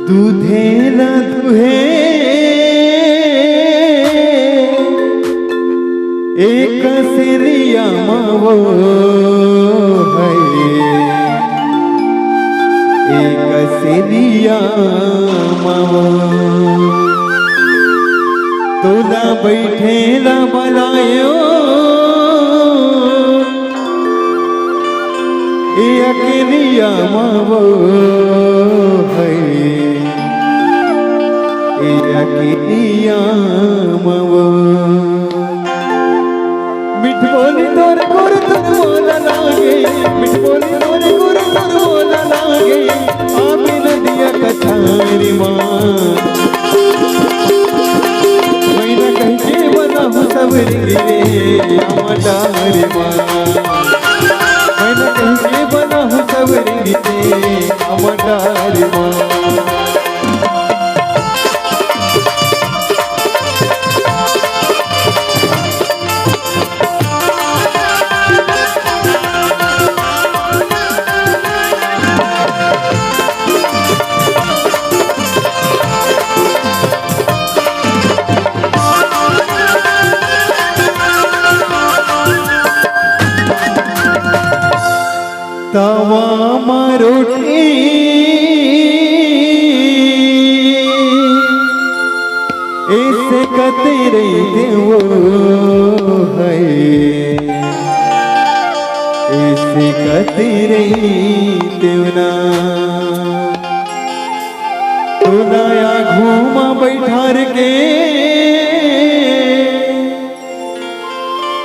दुधेला दुहे एक सिरिया मावो है एक सिरिया मावो तुला बैठेला बनायो अकेलिया मावो है अकेलिया मावो मिठ बोली तोरे गुरु तुर बोला लागे मिठ बोली तोरे गुरु तुर बोला लागे आमी नदिया कछारी माँ मैना कहीं के बना हूँ सबरी गिरे आमदारी माँ मैना कहीं के बना हूँ सबरी गिरे आमदारी माँ तवा मारोटी ऐसे कतेरे देवो है ऐसे कतेरे देवना तो नया घूमा बैठार के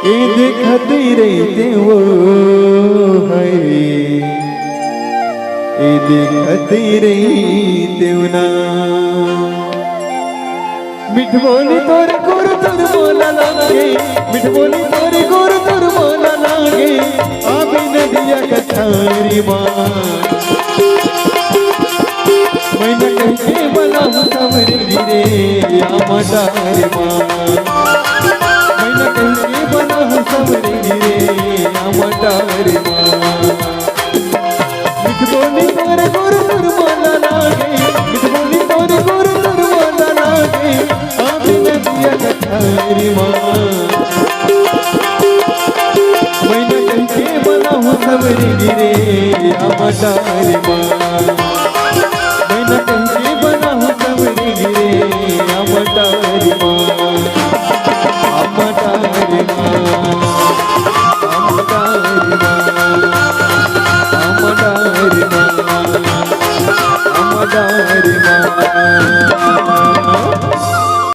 ए देखते रहते वो है ए देखते रहते ना मिठ बोली तोरे गुरु तुर बोला लागे मिठ बोली तोरे गुरु तुर बोला लागे आमी नदिया कछारी माँ मैंने कहीं के बना हूँ सबरी गिरे आमदारी माँ मैंने कहीं के बना हूँ सबरी गिरे आमदारी माँ मिठ बोली तोरे गुरु तुर बोला लागे मिठ बोली तोरे गुरु तुर बोला लागे आमी नदिया कछारी माँ मैंने कहीं के बना हूँ सबरी गिरे आमदारी माँ